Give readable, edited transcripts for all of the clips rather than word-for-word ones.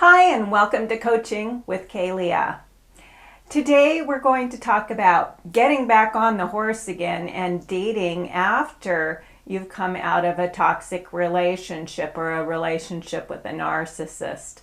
Hi, and welcome to Coaching with Kaleah. Today we're going to talk about getting back on the horse again and dating after you've come out of a toxic relationship or a relationship with a narcissist.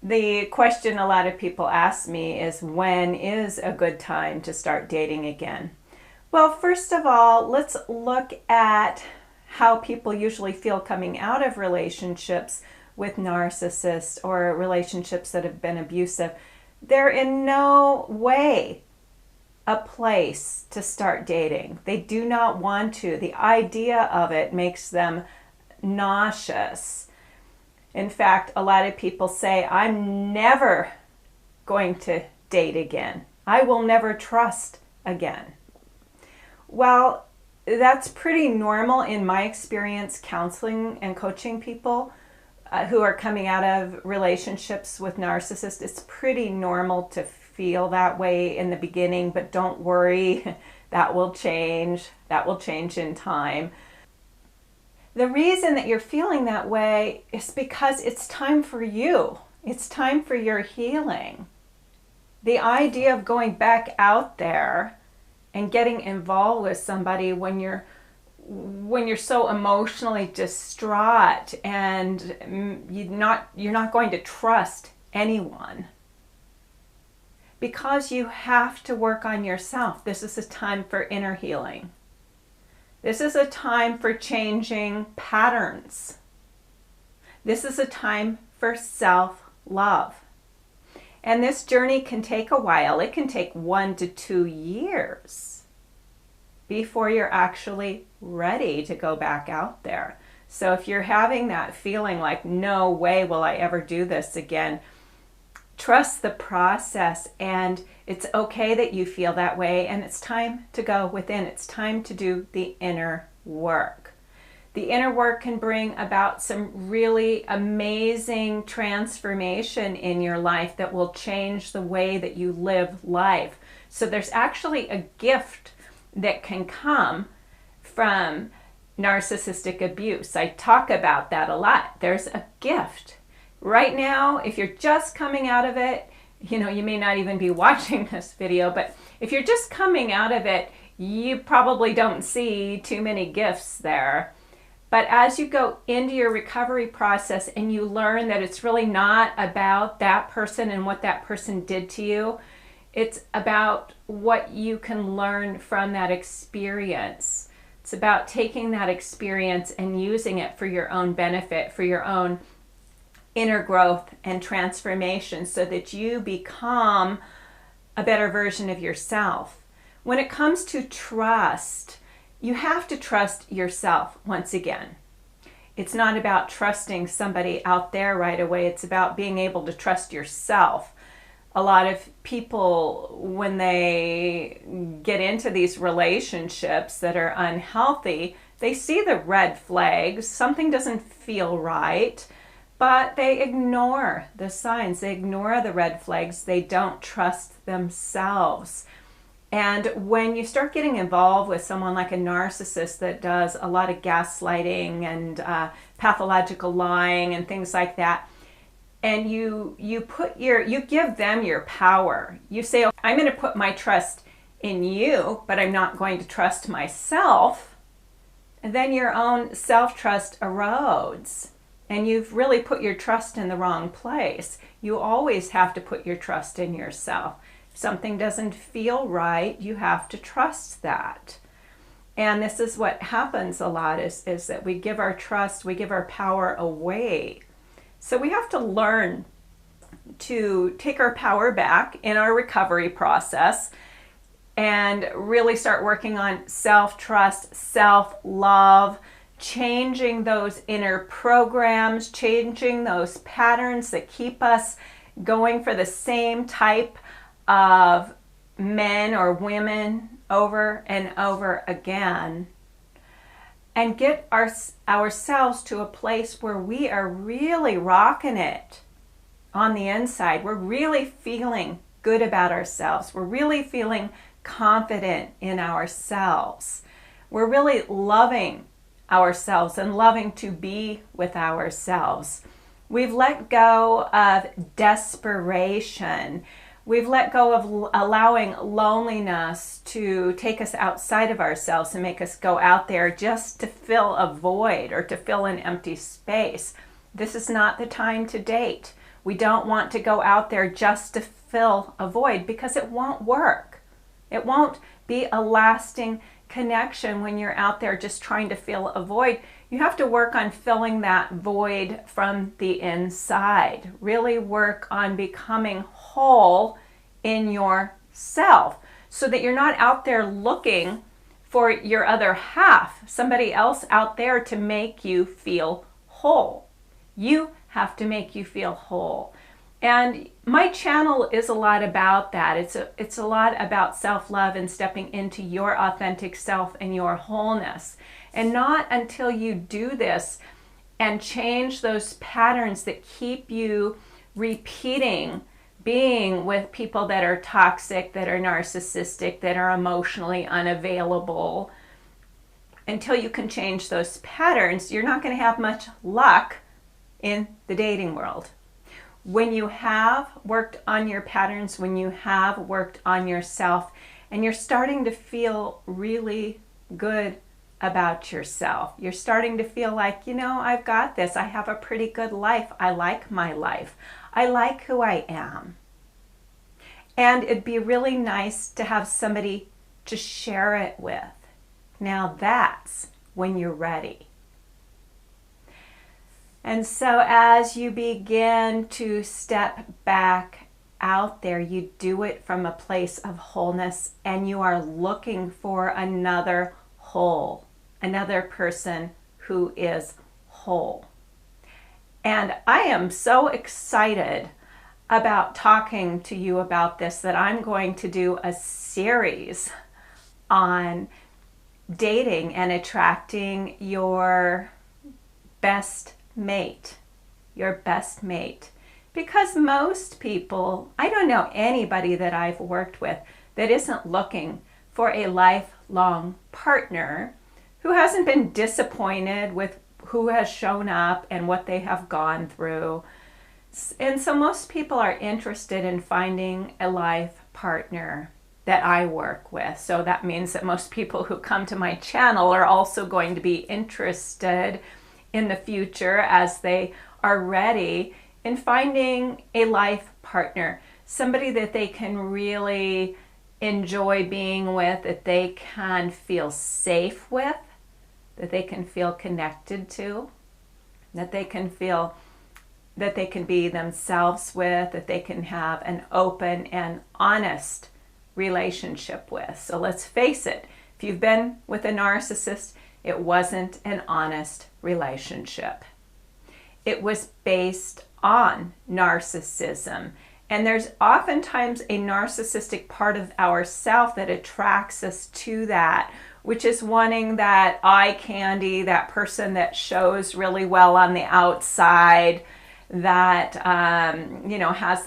The question a lot of people ask me is, when is a good time to start dating again? Well, first of all, let's look at how people usually feel coming out of relationships with narcissists or relationships that have been abusive. They're in no way a place to start dating. They do not want to. The idea of it makes them nauseous. In fact, a lot of people say, I'm never going to date again. I will never trust again. Well, that's pretty normal in my experience counseling and coaching people who are coming out of relationships with narcissists. It's pretty normal to feel that way in the beginning, but don't worry, that will change. That will change in time. The reason that you're feeling that way is because it's time for you. It's time for your healing. The idea of going back out there and getting involved with somebody when you're so emotionally distraught and you're not going to trust anyone, because you have to work on yourself. This is a time for inner healing. This is a time for changing patterns. This is a time for self-love. And this journey can take a while. It can take 1 to 2 years before you're actually ready to go back out there. So if you're having that feeling like, no way will I ever do this again, trust the process, and it's okay that you feel that way, and it's time to go within. It's time to do the inner work. The inner work can bring about some really amazing transformation in your life that will change the way that you live life. So there's actually a gift that can come from narcissistic abuse. I talk about that a lot. There's a gift. Right now, if you're just coming out of it, you may not even be watching this video, but if you're just coming out of it, you probably don't see too many gifts there. But as you go into your recovery process and you learn that it's really not about that person and what that person did to you, it's about what you can learn from that experience. It's about taking that experience and using it for your own benefit, for your own inner growth and transformation, so that you become a better version of yourself. When it comes to trust, you have to trust yourself once again. It's not about trusting somebody out there right away. It's about being able to trust yourself. A lot of people, when they get into these relationships that are unhealthy, they see the red flags. Something doesn't feel right. But they ignore the signs, they ignore the red flags, they don't trust themselves. And when you start getting involved with someone like a narcissist that does a lot of gaslighting and pathological lying and things like that, and you give them your power. You say, oh, I'm going to put my trust in you, but I'm not going to trust myself. And then your own self-trust erodes. And you've really put your trust in the wrong place. You always have to put your trust in yourself. If something doesn't feel right, you have to trust that. And this is what happens a lot, is that we give our trust, we give our power away. So we have to learn to take our power back in our recovery process and really start working on self-trust, self-love, changing those inner programs, changing those patterns that keep us going for the same type of men or women over and over again. and get ourselves to a place where we are really rocking it on the inside. We're really feeling good about ourselves. We're really feeling confident in ourselves. We're really loving ourselves and loving to be with ourselves. We've let go of desperation. We've let go of allowing loneliness to take us outside of ourselves and make us go out there just to fill a void or to fill an empty space. This is not the time to date. We don't want to go out there just to fill a void because it won't work. It won't be a lasting connection when you're out there just trying to fill a void. You have to work on filling that void from the inside. Really work on becoming whole in yourself so that you're not out there looking for your other half, somebody else out there to make you feel whole. You have to make you feel whole. And my channel is a lot about that. It's a lot about self-love and stepping into your authentic self and your wholeness. And not until you do this and change those patterns that keep you repeating being with people that are toxic, that are narcissistic, that are emotionally unavailable, until you can change those patterns, you're not going to have much luck in the dating world. When you have worked on your patterns, when you have worked on yourself, and you're starting to feel really good about yourself, you're starting to feel like, you know, I've got this. I have a pretty good life. I like my life. I like who I am. And it'd be really nice to have somebody to share it with. Now that's when you're ready. And so as you begin to step back out there, you do it from a place of wholeness, and you are looking for another whole, another person who is whole. And I am so excited about talking to you about this that I'm going to do a series on dating and attracting your best mate, because most people, I don't know anybody that I've worked with that isn't looking for a lifelong partner who hasn't been disappointed with who has shown up and what they have gone through. And so most people are interested in finding a life partner that I work with. So that means that most people who come to my channel are also going to be interested in the future as they are ready in finding a life partner, somebody that they can really enjoy being with, that they can feel safe with, that they can feel connected to, that they can feel that they can be themselves with, that they can have an open and honest relationship with. So let's face it, if you've been with a narcissist, it wasn't an honest relationship. It was based on narcissism. And there's oftentimes a narcissistic part of ourself that attracts us to that, which is wanting that eye candy, that person that shows really well on the outside, that has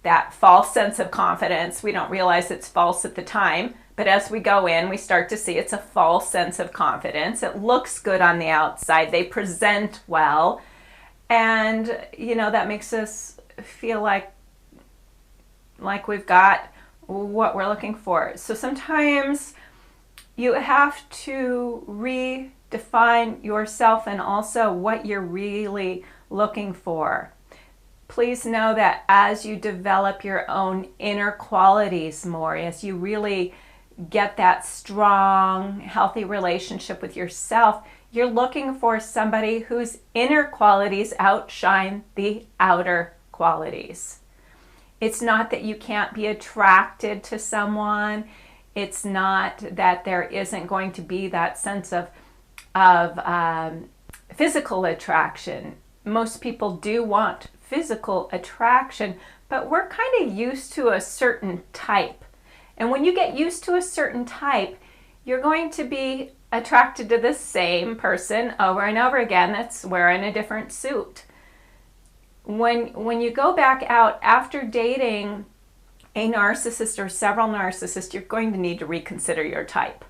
that false sense of confidence. We don't realize it's false at the time, but as we go in, we start to see it's a false sense of confidence. It looks good on the outside. They present well. And, that makes us feel like we've got what we're looking for. So sometimes you have to redefine yourself and also what you're really looking for. Please know that as you develop your own inner qualities more, as you really get that strong, healthy relationship with yourself, you're looking for somebody whose inner qualities outshine the outer qualities. It's not that you can't be attracted to someone. It's not that there isn't going to be that sense of physical attraction. Most people do want physical attraction, but we're kind of used to a certain type. And when you get used to a certain type, you're going to be attracted to the same person over and over again that's wearing a different suit. When you go back out after dating a narcissist or several narcissists, you're going to need to reconsider your type.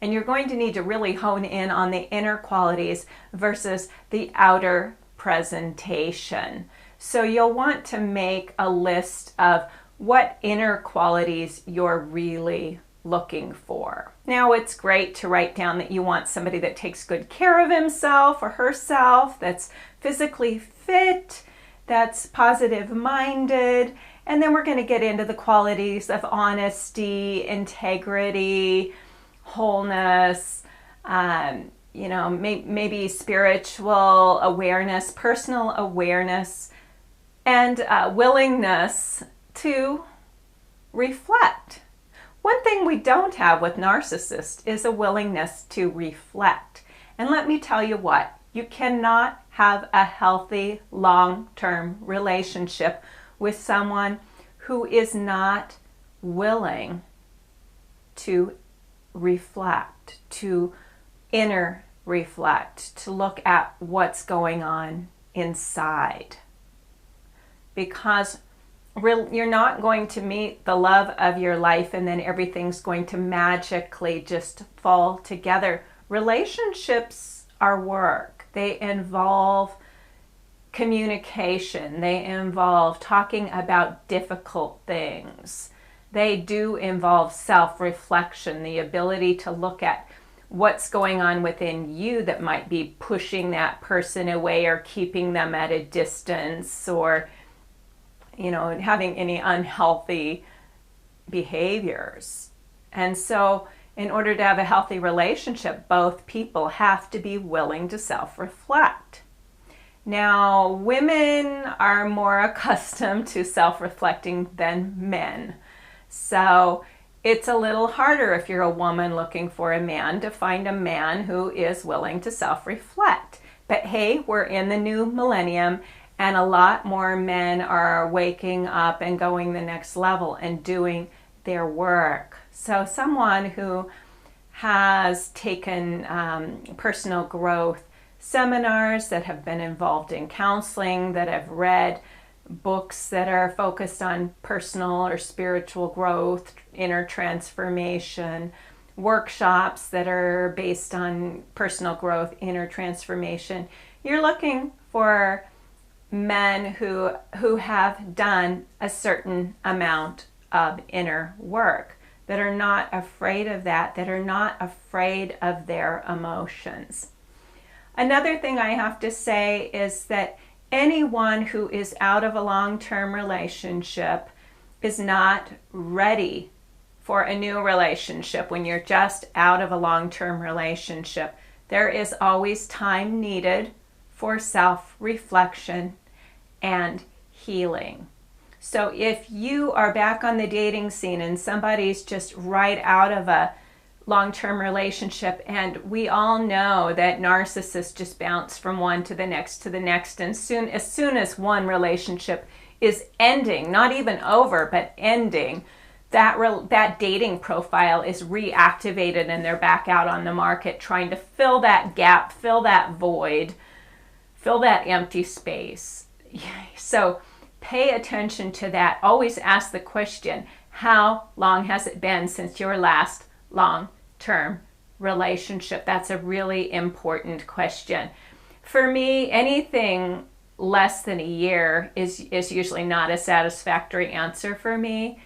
And you're going to need to really hone in on the inner qualities versus the outer presentation. So you'll want to make a list of what inner qualities you're really looking for. Now, it's great to write down that you want somebody that takes good care of himself or herself, that's physically fit, that's positive-minded, and then we're going to get into the qualities of honesty, integrity, wholeness, maybe spiritual awareness, personal awareness, and willingness to reflect. One thing we don't have with narcissists is a willingness to reflect. And let me tell you what, you cannot have a healthy long-term relationship with someone who is not willing to reflect, to inner reflect, to look at what's going on inside. Because you're not going to meet the love of your life and then everything's going to magically just fall together. Relationships are work. They involve communication. They involve talking about difficult things. They do involve self-reflection, the ability to look at what's going on within you that might be pushing that person away or keeping them at a distance, or having any unhealthy behaviors. And so in order to have a healthy relationship, both people have to be willing to self-reflect. Now, women are more accustomed to self-reflecting than men. So it's a little harder if you're a woman looking for a man to find a man who is willing to self-reflect. But hey, we're in the new millennium, and a lot more men are waking up and going the next level and doing their work. So someone who has taken personal growth seminars, that have been involved in counseling, that have read books that are focused on personal or spiritual growth, inner transformation, workshops that are based on personal growth, inner transformation. You're looking for men who have done a certain amount of inner work, that are not afraid of that are not afraid of their emotions. Another thing I have to say is that anyone who is out of a long-term relationship is not ready for a new relationship. When you're just out of a long-term relationship, there is always time needed for self-reflection and healing. So if you are back on the dating scene and somebody's just right out of a long-term relationship, and we all know that narcissists just bounce from one to the next, and as soon as one relationship is ending, not even over, but ending, that dating profile is reactivated and they're back out on the market trying to fill that gap, fill that void, fill that empty space. So pay attention to that. Always ask the question, how long has it been since your last long-term relationship? That's a really important question. For me, anything less than a year is usually not a satisfactory answer for me,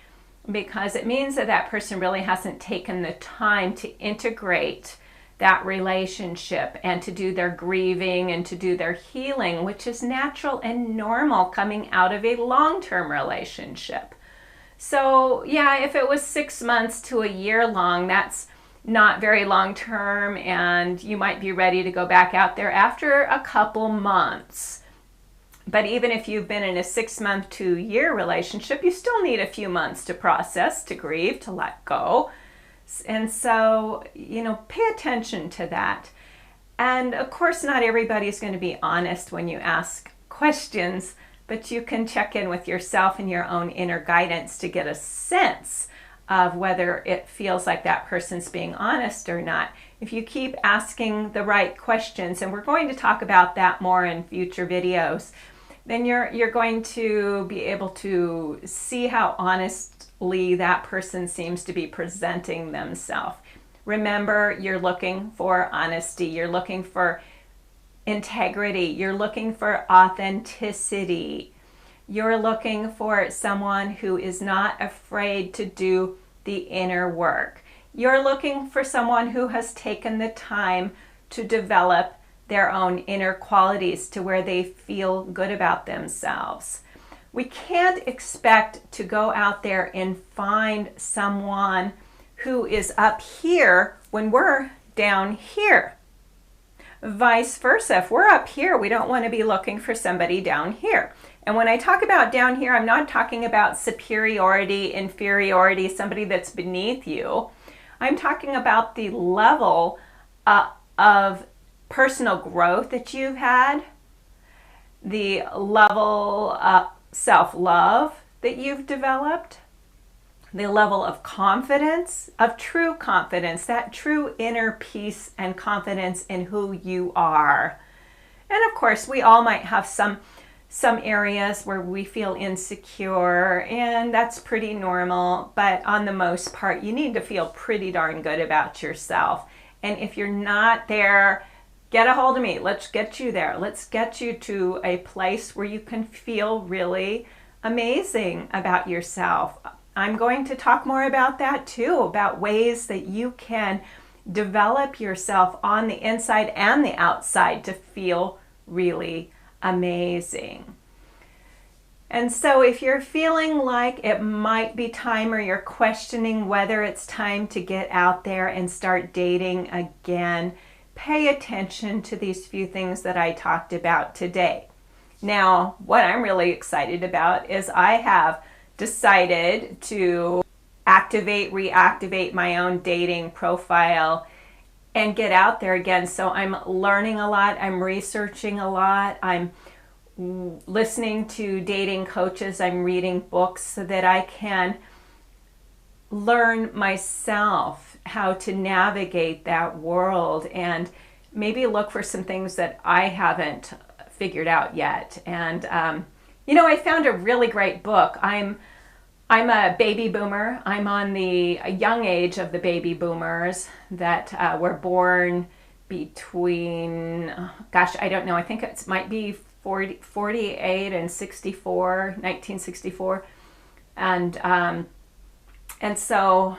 because it means that that person really hasn't taken the time to integrate that relationship and to do their grieving and to do their healing, which is natural and normal coming out of a long-term relationship. So yeah, if it was 6 months to a year long, that's not very long term, and you might be ready to go back out there after a couple months. But even if you've been in a 6 month to a year relationship, you still need a few months to process, to grieve, to let go. And so, pay attention to that. And of course, not everybody's going to be honest when you ask questions, but you can check in with yourself and your own inner guidance to get a sense of whether it feels like that person's being honest or not. if you keep asking the right questions, and we're going to talk about that more in future videos, then you're going to be able to see how honestly that person seems to be presenting themselves. Remember, you're looking for honesty, you're looking for integrity, you're looking for authenticity. You're looking for someone who is not afraid to do the inner work. You're looking for someone who has taken the time to develop their own inner qualities to where they feel good about themselves. We can't expect to go out there and find someone who is up here when we're down here. Vice versa, if we're up here, we don't want to be looking for somebody down here. And when I talk about down here, I'm not talking about superiority, inferiority, somebody that's beneath you. I'm talking about the level of personal growth that you've had, the level of self-love that you've developed, the level of confidence, of true confidence, that true inner peace and confidence in who you are. And of course, we all might have some areas where we feel insecure, and that's pretty normal, but on the most part, you need to feel pretty darn good about yourself. And if you're not there, get a hold of me. Let's get you there. Let's get you to a place where you can feel really amazing about yourself. I'm going to talk more about that too, about ways that you can develop yourself on the inside and the outside to feel really amazing. And so if you're feeling like it might be time, or you're questioning whether it's time to get out there and start dating again, pay attention to these few things that I talked about today. Now, what I'm really excited about is I have decided to reactivate my own dating profile and get out there again. So I'm learning a lot, I'm researching a lot, I'm listening to dating coaches, I'm reading books so that I can learn myself how to navigate that world and maybe look for some things that I haven't figured out yet. And I found a really great book. I'm a baby boomer. I'm on the young age of the baby boomers that were born between, I don't know, I think it might be 48 and 64, 1964. And so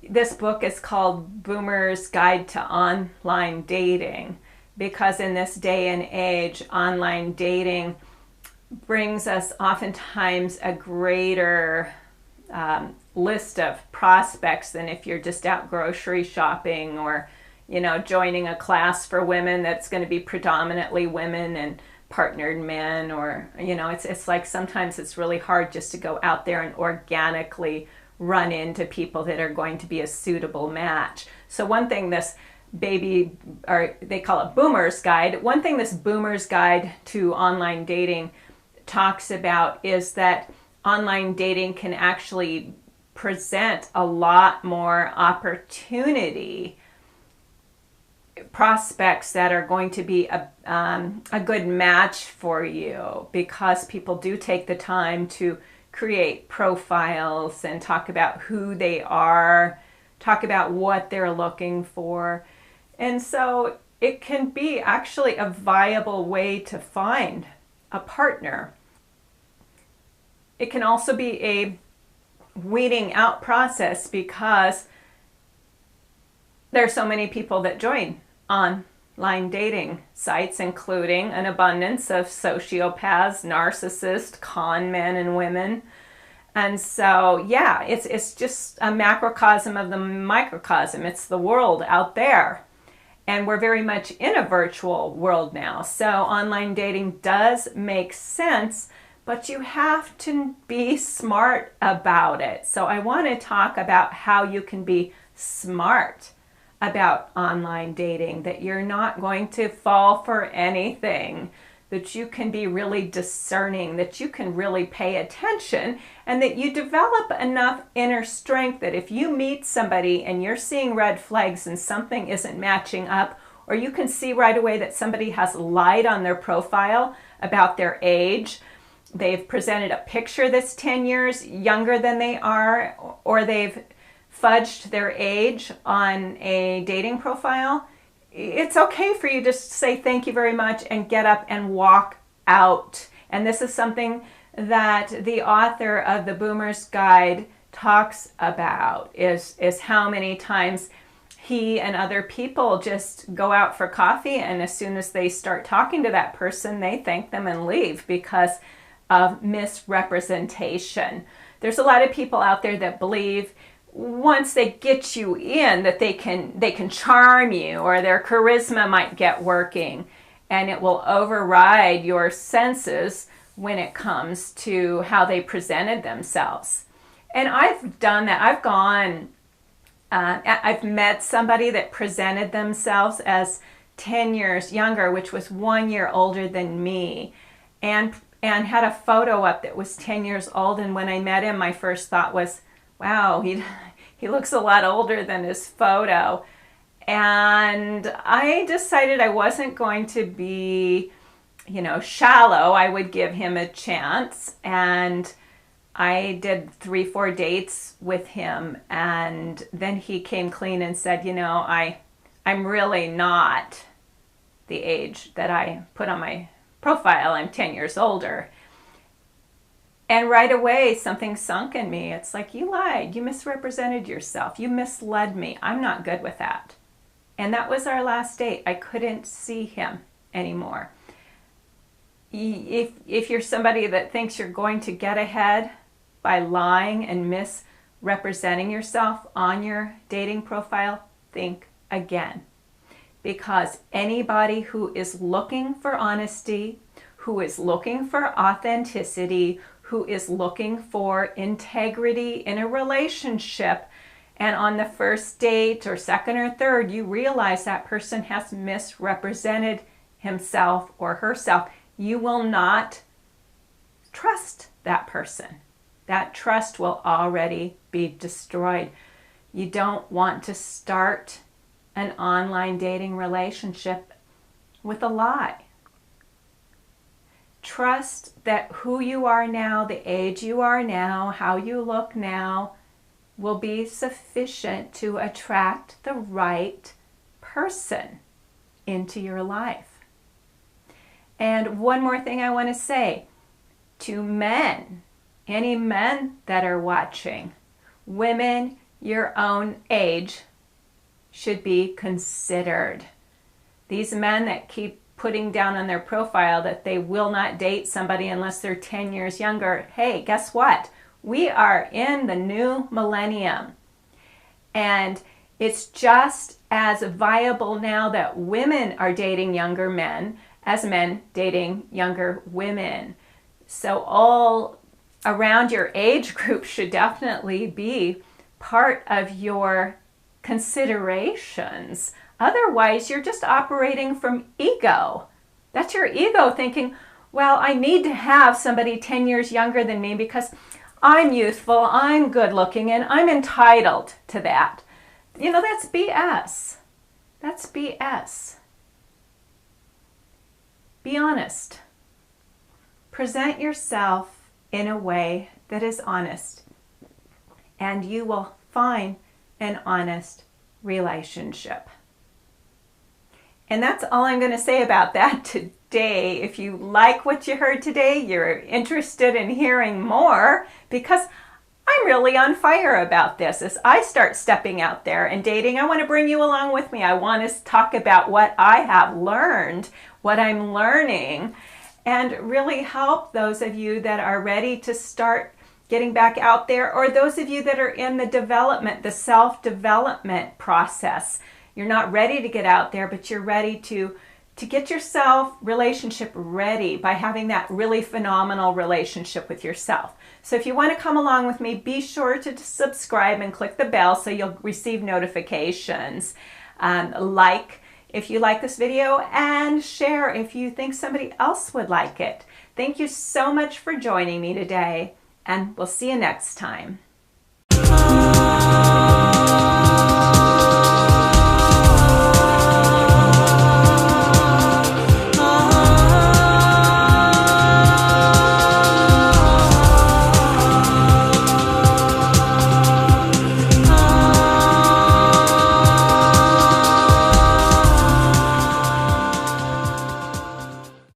this book is called Boomer's Guide to Online Dating, because in this day and age, online dating brings us oftentimes a greater list of prospects than if you're just out grocery shopping, or joining a class for women that's going to be predominantly women and partnered men, or it's like sometimes it's really hard just to go out there and organically run into people that are going to be a suitable match. So one thing this they call it Boomer's Guide, one thing this Boomer's Guide to Online Dating talks about is that online dating can actually present a lot more opportunity, prospects that are going to be a good match for you, because people do take the time to create profiles and talk about who they are, talk about what they're looking for. And so it can be actually a viable way to find a partner. It can also be a weeding out process, because there's so many people that join online dating sites, including an abundance of sociopaths, narcissists, con men and women. And so, yeah, it's just a macrocosm of the microcosm. It's the world out there. And we're very much in a virtual world now. So online dating does make sense, but you have to be smart about it. So I want to talk about how you can be smart about online dating, that you're not going to fall for anything that you can be really discerning, that you can really pay attention, and that you develop enough inner strength that if you meet somebody and you're seeing red flags and something isn't matching up, or you can see right away that somebody has lied on their profile about their age, they've presented a picture that's 10 years younger than they are, or they've fudged their age on a dating profile, it's okay for you to say thank you very much and get up and walk out. And this is something that the author of The Boomer's Guide talks about, is how many times he and other people just go out for coffee, and as soon as they start talking to that person, they thank them and leave because of misrepresentation. There's a lot of people out there that believe once they get you in that they can charm you, or their charisma might get working, and it will override your senses when it comes to how they presented themselves. And I've done that. I've met somebody that presented themselves as 10 years younger, which was 1 year older than me, and had a photo up that was 10 years old. And when I met him, my first thought was, wow, he looks a lot older than his photo. And I decided I wasn't going to be, shallow. I would give him a chance. And I did 3-4 dates with him. And then he came clean and said, I'm really not the age that I put on my profile. I'm 10 years older. And right away, something sunk in me. It's like, you lied. You misrepresented yourself. You misled me. I'm not good with that. And that was our last date. I couldn't see him anymore. If you're somebody that thinks you're going to get ahead by lying and misrepresenting yourself on your dating profile, think again. Because anybody who is looking for honesty, who is looking for authenticity, who is looking for integrity in a relationship, and on the first date or second or third, you realize that person has misrepresented himself or herself, you will not trust that person. That trust will already be destroyed. You don't want to start an online dating relationship with a lie. Trust that who you are now, the age you are now, how you look now, will be sufficient to attract the right person into your life. And one more thing I want to say to men, any men that are watching, women your own age should be considered. These men that keep putting down on their profile that they will not date somebody unless they're 10 years younger. Hey, guess what? We are in the new millennium. And it's just as viable now that women are dating younger men as men dating younger women. So all around your age group should definitely be part of your considerations. Otherwise, you're just operating from ego. That's your ego thinking, well, I need to have somebody 10 years younger than me because I'm youthful, I'm good looking, and I'm entitled to that. That's BS. That's BS. Be honest. Present yourself in a way that is honest, and you will find an honest relationship. And that's all I'm going to say about that today. If you like what you heard today, you're interested in hearing more, because I'm really on fire about this. As I start stepping out there and dating, I want to bring you along with me. I want to talk about what I have learned, what I'm learning, and really help those of you that are ready to start getting back out there, or those of you that are in the self-development process. You're not ready to get out there, but you're ready to get yourself relationship ready by having that really phenomenal relationship with yourself. So if you want to come along with me, be sure to subscribe and click the bell so you'll receive notifications. Like if you like this video, and share if you think somebody else would like it. Thank you so much for joining me today, and we'll see you next time.